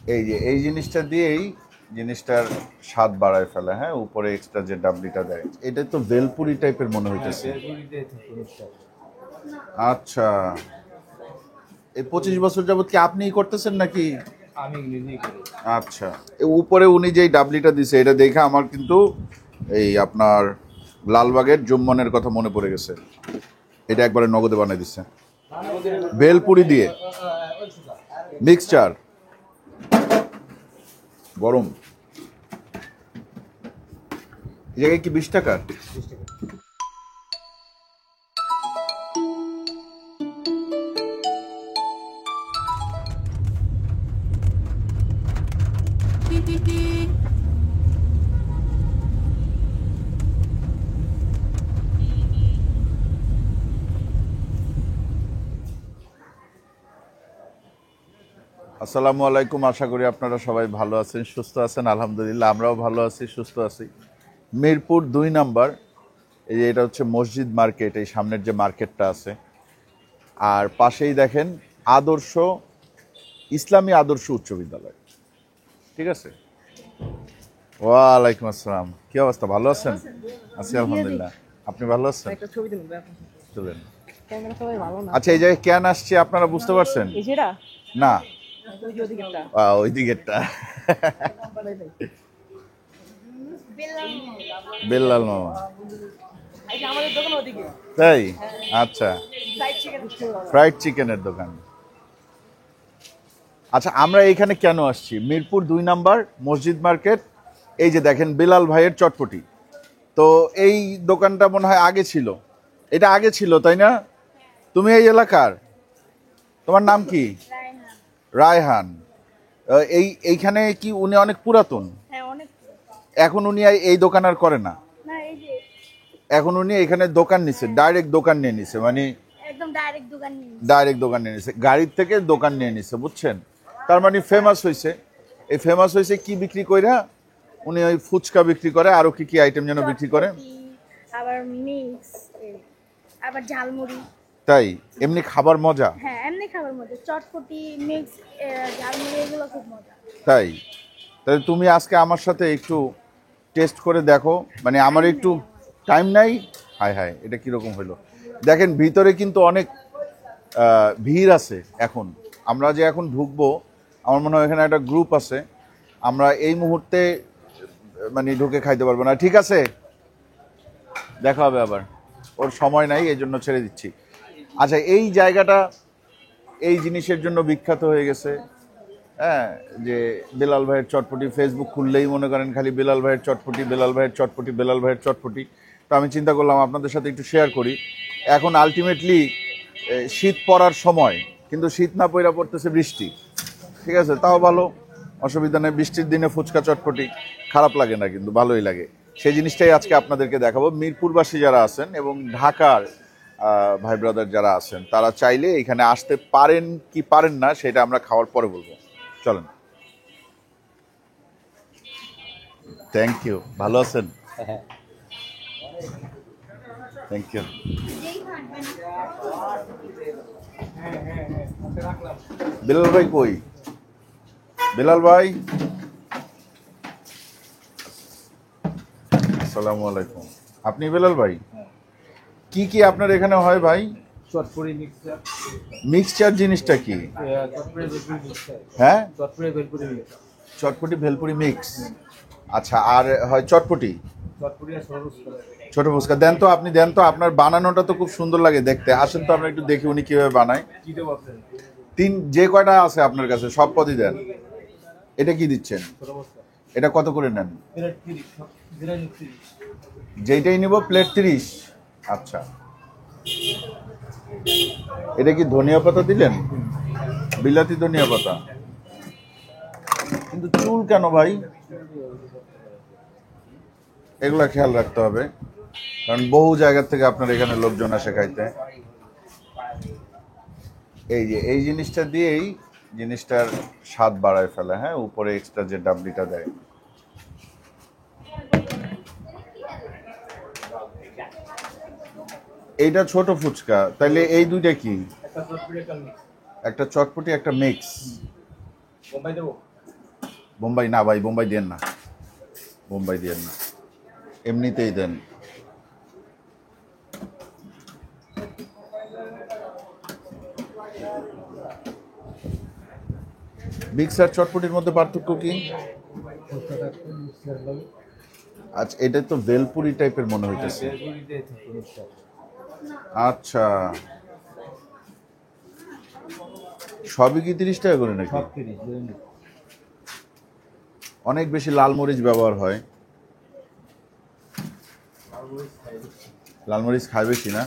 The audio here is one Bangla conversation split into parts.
এই যে এই জিনিসটা দিয়েই জিনিসটার স্বাদ বাড়ায় ফেলে। হ্যাঁ, উপরে এক্সট্রা যে ডাবলিটা দেয়, এটা তো ভেলপুরি টাইপের মনে হইতেছে। আচ্ছা, এই 25 বছর যাবত কি আপনিই করতেছেন নাকি? আমি নিজেই করি। আচ্ছা, উপরে উনি যেই ডাবলিটা দিছে এটা দেখে আমার কিন্তু এই আপনার লালবাগের জুম্মনের কথা মনে পড়ে গেছে। এটা একবারে নগদে বানিয়ে দিচ্ছে ভেলপুরি দিয়ে মিক্সচার গরম। এই জায়গায় কি 20 টাকা? আসসালামু আলাইকুম, আশা করি আপনারা সবাই ভালো আছেন, সুস্থ আছেন। আলহামদুলিল্লাহ আমরাও ভালো আছি, সুস্থ আছি। মিরপুর 2 নম্বর, এই যে এটা হচ্ছে মসজিদ মার্কেট, এই সামনের যে মার্কেটটা আছে, আর পাশেই দেখেন আদর্শ ইসলামী আদর্শ উচ্চ বিদ্যালয়। ঠিক আছে। ওয়ালাইকুম আসসালাম, কি অবস্থা, ভালো আছেন? আছি আলহামদুলিল্লাহ, আপনি ভালো আছেন? চলেন। আচ্ছা, এই জায়গায় কেন আসছি আপনারা বুঝতে পারছেন? না, ওই দিকেরটা বেল্লাল মামা, তাই? আচ্ছা, ফ্রাইড চিকেনের দোকান। আচ্ছা, আমরা এইখানে কেন আসছি? মিরপুর 2 নম্বর মসজিদ মার্কেট, এই যে দেখেন বিলাল ভাইয়ের চটপটি। তো এই দোকানটা মনে হয় আগে ছিল, এটা আগে ছিল তাই না? তুমি এই এলাকার, তোমার নাম কি? রায়হান। এইখানে কি উনি অনেক পুরাতন? এখন উনি এই দোকান আর করে না? এখন উনি এখানে দোকান নিছে, ডাইরেক্ট দোকান নিয়ে নিছে, মানে ডাইরেক্ট দোকান নিয়ে নিছে, গাড়ির থেকে দোকান নিয়ে নিছে, বুঝছেন? তার মানে ফেমাস হয়েছে। এই ফেমাস হয়েছে কি বিক্রি কইরা? উনি ওই ফুচকা বিক্রি করে, আরো কি কি আইটেম যেন বিক্রি করে, আবার মিক্স, আবার ঝালমুড়ি। তাই? এমনি খাবার মজা? হ্যাঁ, এমনি খাবার মজা, চটপটি মিক্স, ঝালমুড়ি এগুলো খুব মজা। তাই? তাহলে তুমি আজকে আমার সাথে একটু টেস্ট করে দেখো, মানে আমার একটু টাইম নাই। হায় হায়, এটা কিরকম হইলো? দেখেন ভিতরে কিন্তু অনেক ভিড় আছে এখন। আমরা যে এখন ঢুকবো, আমার মনে হয় এখানে একটা গ্রুপ আছে, আমরা এই মুহূর্তে মানে ঢুকে খাইতে পারবো না। ঠিক আছে, দেখা হবে আবার, ওর সময় নাই, এই জন্য ছেড়ে দিচ্ছি। আচ্ছা, এই জায়গাটা এই জিনিসের জন্য বিখ্যাত হয়ে গেছে। হ্যাঁ, যে বেলাল ভাইয়ের চটপটি, ফেসবুক খুললেই মনে করেন খালি বেলাল ভাইয়ের চটপটি, বেলাল ভাইয়ের চটপটি, বেলাল ভাইয়ের চটপটি। তো আমি চিন্তা করলাম আপনাদের সাথে একটু শেয়ার করি। এখন আলটিমেটলি শীত পড়ার সময়, কিন্তু শীত না পড়া পড়তেছে বৃষ্টি। ঠিক আছে, তাও ভালো, অসুবিধা নেই। বৃষ্টির দিনে ফুচকা চটপটি খারাপ লাগে না, কিন্তু ভালোই লাগে। সেই জিনিসটাই আজকে আপনাদেরকে দেখাবো। মিরপুরবাসী যারা আছেন এবং ঢাকার ভাই ব্রাদার যারা আছেন, তারা চাইলে এখানে আসতে পারেন কি পারেন না সেটা আমরা খাওয়ার পরে বলবো। চলেন। থ্যাংক ইউ, ভালো আছেন? Thank you. বেলাল ভাই কই? বেলাল ভাই, আসসালামু আলাইকুম। আপনি বেলাল ভাই? কি কি আপনার এখানে হয় ভাই? চটপটি মিক্সচার। মিক্সচার জিনিসটা কি? চটপটি ভেলপুরি মিক্সচার। হ্যাঁ, চটপটি ভেলপুরি মিক্স। চটপটি ভেলপুরি মিক্স। আচ্ছা, আর হয় চটপটি, চটপটি আর সরু ফুচকা। ছোট ফুচকা দেন তো, আপনি দেন তো। আপনার বানানোটা তো খুব সুন্দর লাগে দেখতে। আসেন তো আমরা একটু দেখি উনি কিভাবে বানায়। কি দেবো আপনার? যে কয়টা আছে আপনার কাছে সব পদই দেন। এটা কি দিচ্ছেন? ছোট ফুচকা। এটা কত করে নেন? প্লেট 30, বিরিয়ানি 30। যেইটাই নিব প্লেট 30। আচ্ছা, এটা কি ধনিয়া পাতা দিলেন? বিলাতি ধনিয়া পাতা। কিন্তু চুল কেন ভাই? এগুলা খেয়াল রাখতে হবে, কারণ বহু জায়গা থেকে আপনার এখানে লোকজন আসে খাইতে। এই যে এই জিনিসটা দিয়েই জিনিসটার স্বাদ বাড়ায় ফেলে। হ্যাঁ, উপরে এক্সট্রা যে ডাবলিটা দেয়। এইটা ছোট ফুচকা, তাইলে এই দুইটা কি? একটা চটপটি একটা মিক্স। একটা চটপটি একটা মিক্স। বোম্বাই দেবো? বোম্বাই না ভাই, বোম্বাই দেন না, বোম্বাই দেন না, এমনিতেই দেন। মিক্সার চটপটির মধ্যে পার্থক্য কি? ফুচকা থাকবে মিক্সার লাগে। আচ্ছা, এটা তো ভেলপুরি টাইপের মনে হইতেছে। বেলপুরিতে থাকে মিক্সার। আচ্ছা, সবই কি 30 টাকা করে নাকি? সব 30 বিরিয়ানি। অনেক বেশি লাল মরিচ ব্যবহার হয়। লাল মরিচ খায় বেশি না?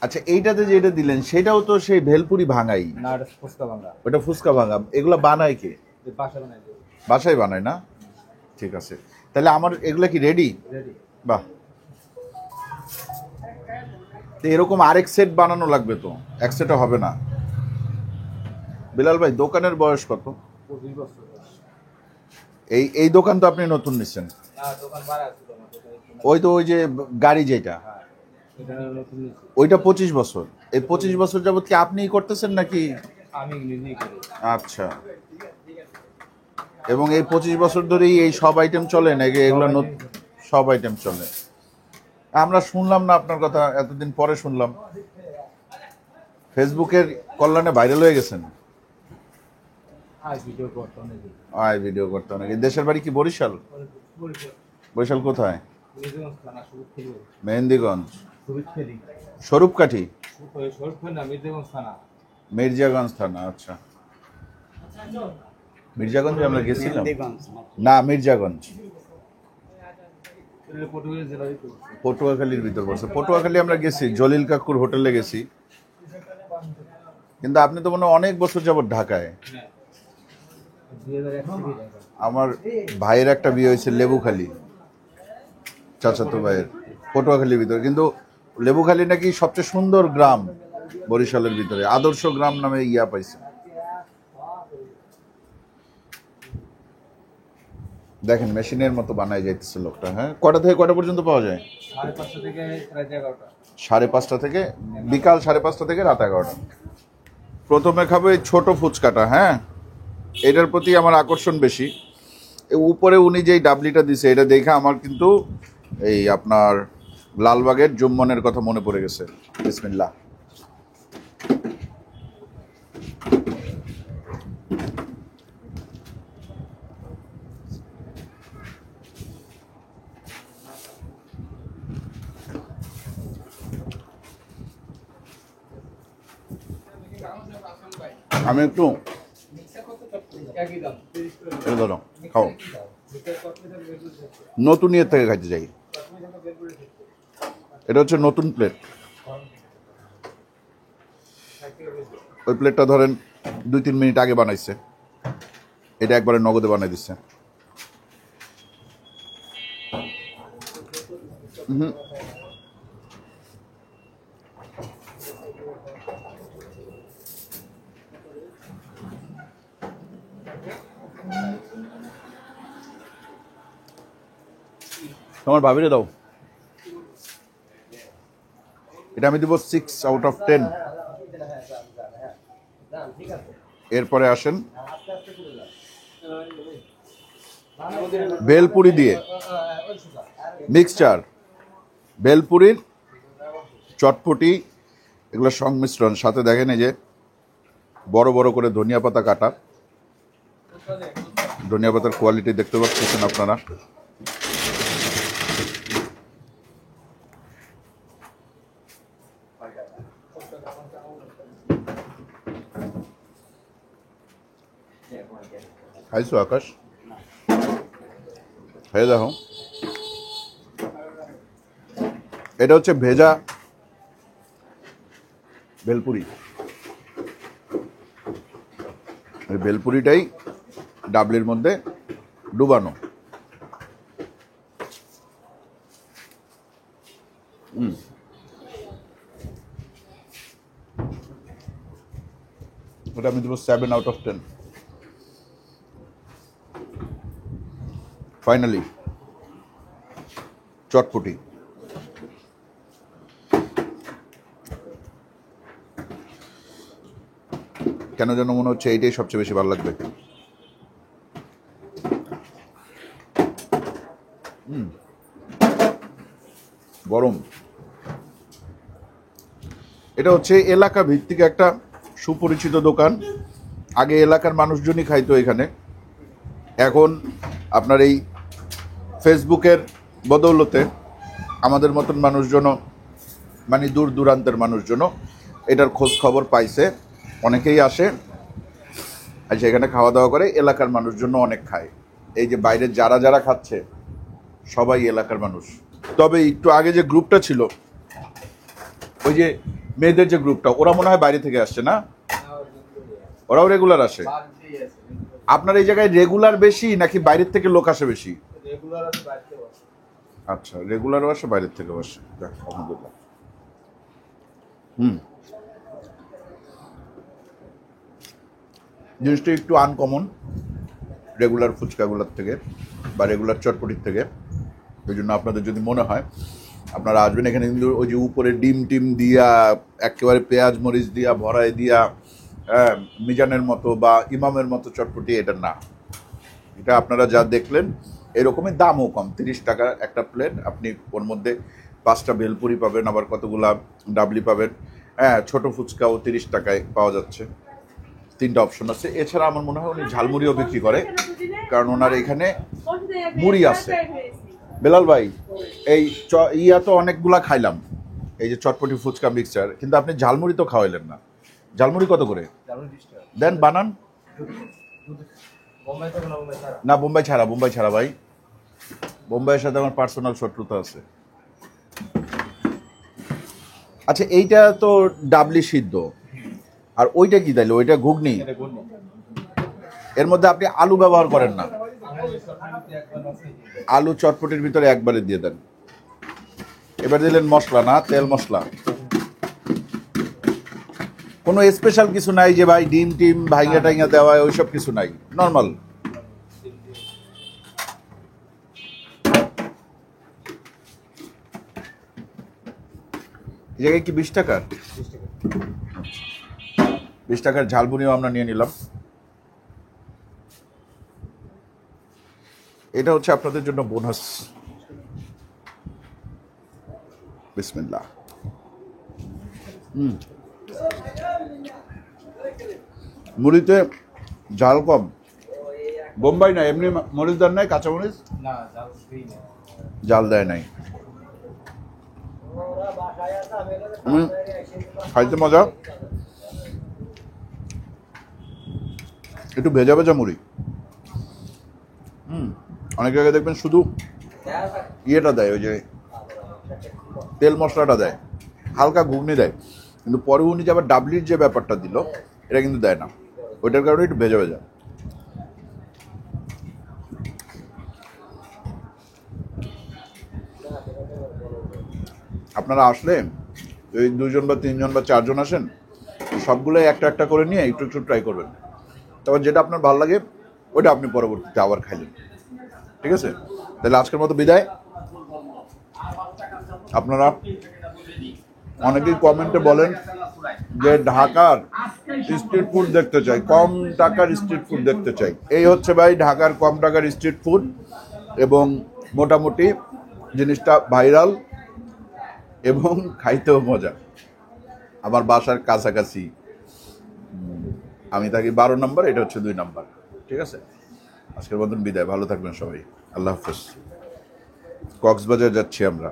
আচ্ছা, এইটাতে যেটা দিলেন সেটাও তো সেই ভেলপুরি ভাঙাই, না এটা ফুচকা ভাঙা। ওটা ফুচকা ভাঙা। এগুলো বানায় কে? এই বাসা বানাই দেবো। বাসায় বানায় না? ঠিক আছে, তাহলে আমার এগুলা কি রেডি? রেডি। বাহ, তো এরকম আরেক সেট বানানো লাগবে তো, এক সেটও হবে না। বিলাল ভাই, দোকানের বয়স কত? 25 বছর। এই দোকান তো আপনি নতুন নিচ্ছেন? না দোকান ভাড়া ছিল আমার দোকানে। ওই তো ওই যে গাড়ি যেটা, হ্যাঁ এটা নতুন নিছি। ওইটা 25 বছর। এই 25 বছর যাবত কি আপনিই করতেছেন নাকি? আমি নিজেই করি। আচ্ছা, এবং এই 25 বছর ধরেই এই সব আইটেম চলে নাকি? এগুলো সব আইটেম চলে। আমরা শুনলাম না আপনার কথা, এতদিন পরে শুনলাম। ফেসবুকের কল্যাণে ভাইরাল হয়ে গেছেন। আজ ভিডিও করতে অনেক। ভিডিও করতে নাকি? দেশের বাড়ি কি বরিশাল? বরিশাল কোথায়? মির্জাগঞ্জ থানা সুরুৎখেলি। মেহেন্দিগঞ্জ, সুরুৎখেলি। স্বরূপকাঠি, সুরুৎখেলি না মির্জাগঞ্জ থানা। মির্জাগঞ্জ থানা। আচ্ছা, মির্জাগঞ্জে আমরা গেছিলাম না? মির্জাগঞ্জ এটা পটুয়াখালী জেলার ভিতর। পটুয়াখালীর ভিতর পড়ছে। পটুয়াখালী আমরা গেছি, জলিল কাকুর হোটেলে গেছি। কিন্তু আপনি তো মনে হয় অনেক বছর যাবত ঢাকায়। হ্যাঁ 2001 থেকে ঢাকা। আমার ভাইয়ের একটা বিয়ে হয়েছে লেবুখালী, চাচাতো ভাইয়ের, পটুয়াখালীর ভিতরে। কিন্তু লেবুখালী নাকি সবচেয়ে সুন্দর গ্রাম বরিশালের ভিতরে, আদর্শ গ্রাম নামে ইয়া পাইছে। দেখেন মেশিনের মতো বানায় যাইতেছে লোকটা। হ্যাঁ, কটা থেকে কটা পর্যন্ত পাওয়া যায়? 5:30 থেকে রাত 11টা। 5:30 থেকে বিকাল 5:30 থেকে রাত 11টা। প্রথমে খাবো এই ছোট ফুচকাটা। হ্যাঁ, এটার প্রতি আমার আকর্ষণ বেশি। উপরে উনি যেই ডাবলিটা দিছে এটা দেখে আমার কিন্তু এই আপনার লালবাগের জুম্মনের কথা মনে পড়ে গেছে। বিসমিল্লাহ। আমি একটু একই দাম 30 করে। এটা ধরো, খাও। নতুন ইয়ের থেকে খাইতে যাই। এটা হচ্ছে নতুন প্লেট। ওই প্লেটটা ধরেন 2-3 মিনিট আগে বানাইছে, এটা একবারে নগদে বানাই দিচ্ছে। তোমার ভাবিরে দাও। এটা আমি দিব 6/10। এরপরে আসেন বেলপুরি দিয়ে মিক্সচার, বেলপুরির চটপটি, এগুলো সংমিশ্রণ। সাথে দেখেন এই যে বড় বড় করে ধনিয়া পাতা কাটা। ধনিয়া পাতার কোয়ালিটি দেখতে পাচ্ছেন আপনারা। খাইছো আকাশ? খেয়ে দেখো। এটা হচ্ছে ভেজা বেলপুরি। এই বেলপুরিটাই ডাবলির মধ্যে ডুবানো। ওটা আমি দেবো 7/10। ফাইনালি চটপটি। কেন যেন মনে হচ্ছে এইটাই সবচেয়ে বেশি ভালো লাগবে। গরম। এটা হচ্ছে এলাকা ভিত্তিক একটা সুপরিচিত দোকান। আগে এলাকার মানুষজনই খাইতো এখানে, এখন আপনার এই ফেসবুকের বদৌলতে আমাদের মতন মানুষজনও, মানে দূর দূরান্তের মানুষজনও এটার খোঁজ খবর পাইছে, অনেকেই আসে আর সেখানে খাওয়া দাওয়া করে। এলাকার মানুষজন অনেক খায়। এই যে বাইরে যারা যারা খাচ্ছে সবাই এলাকার মানুষ। তবে একটু আগে যে গ্রুপটা ছিল, ওই যে মেয়েদের যে গ্রুপটা, ওরা মনে হয় বাইরে থেকে আসছে না? ওরাও রেগুলার আসে? আপনার এই জায়গায় রেগুলার বেশি নাকি বাইরের থেকে লোক আসে বেশি? রেগুলার আছে, বাইরে বসে। আচ্ছা, রেগুলারও আসে, বাইরের থেকেও আসে। যাক, আলহামদুলিল্লাহ। জিনিসটা একটু আনকমন রেগুলার ফুচকাগুলোর থেকে বা রেগুলার চটপটির থেকে। ওই জন্য আপনাদের যদি মনে হয় আপনারা আসবেন এখানে, কিন্তু ওই যে উপরে ডিম টিম দিয়া একেবারে পেঁয়াজ মরিচ দিয়া ভরাই দিয়া মিজানের মতো বা ইমামের মতো চটপটি এটা না। এটা আপনারা যা দেখলেন এরকমই, দামও কম, 30 টাকা একটা প্লেট। আপনি ওর মধ্যে 5টা ভেলপুরি পাবেন, আবার কতগুলা ডাবলি পাবেন। হ্যাঁ, ছোটো ফুচকাও 30 টাকায় পাওয়া যাচ্ছে। 3টা অপশন আছে। এছাড়া আমার মনে হয় উনি ঝালমুড়িও বিক্রি করে, কারণ ওনার এখানে মুড়ি আছে। বেলাল ভাই, এই ইয়া তো অনেকগুলা খাইলাম, এই যে চটপটি ফুচকা মিক্সচার, কিন্তু আপনি ঝালমুড়ি তো খাওয়াইলেন না। ঝালমুড়ি কত করে দেন? বানান। বোম্বাই থেকে না, বোম্বাই ছাড়া। না, বোম্বাই ছাড়া, বোম্বাই ছাড়া ভাই। বোম্বাইয়ের সাথে আমার পার্সোনাল শত্রুতা আছে। আচ্ছা, এইটা তো ডাবলি সিদ্ধ, আর ওইটা কি তাইলে? ওইটা ঘুগনি। এটা গুনি। এর মধ্যে আপনি আলু ব্যবহার করেন না? আমাদের সবকিছু একবার আছে। আলু চটপটির ভিতরে একবারে দিয়ে দেন। এবার দিলেন মশলা, না তেল মশলা, কোনো স্পেশাল কিছু নাই যে ভাই ডিম টিম ভাইঙ্গা টাইঙ্গা দেওয়া, ওইসব কিছু নাই, নর্মাল। এই জায়গায় কি 20 টাকার? 20 টাকার ঝালমুড়িও আমরা নিয়ে নিলাম। এটা হচ্ছে আপনাদের জন্য বোনাস। বিসমিল্লাহ। মুড়িতে ঝাল কম। বোম্বাই না, এমনি মরিচ দেন নাই, কাঁচা মরিচ না, জাল ফ্রি না। জাল দেয় নাই। খাইতে মজা। একটু ভেজা ভেজা মুড়ি। অনেক জায়গায় দেখবেন শুধু ইয়েটা দেয়, ওই যে তেল মশলাটা দেয়, হালকা ঘুগনি দেয়, কিন্তু পরে উনি যে আবার ডাবলির যে ব্যাপারটা দিল, এটা কিন্তু দেয় না। ওইটার কারণে একটু ভেজা ভেজা। আপনারা আসলে ওই 2 জন বা 3 জন বা 4 জন আসেন, সবগুলোই একটা একটা করে নিয়ে একটু একটু ট্রাই করবেন। তারপর যেটা আপনার ভালো লাগে ওইটা আপনি পরবর্তীতে আবার খাইলেন। ঠিক আছে? তাহলে আজকের মতো বিদায়। আপনারা অনেকেই কমেন্টে বলেন যে ঢাকার স্ট্রিট ফুড দেখতে চাই, কম টাকার স্ট্রিট ফুড দেখতে চাই। এই হচ্ছে ভাই ঢাকার কম টাকার স্ট্রিট ফুড, এবং মোটামুটি জিনিসটা ভাইরাল এবং খাইতেও মজা। আমার বাসার কাছাকাছি, আমি থাকি 12 নম্বর, এটা হচ্ছে 2 নম্বর। ঠিক আছে? আজকের মতন বিদায়, ভালো থাকবেন সবাই, আল্লাহ হাফেজ। কক্সবাজার যাচ্ছি আমরা।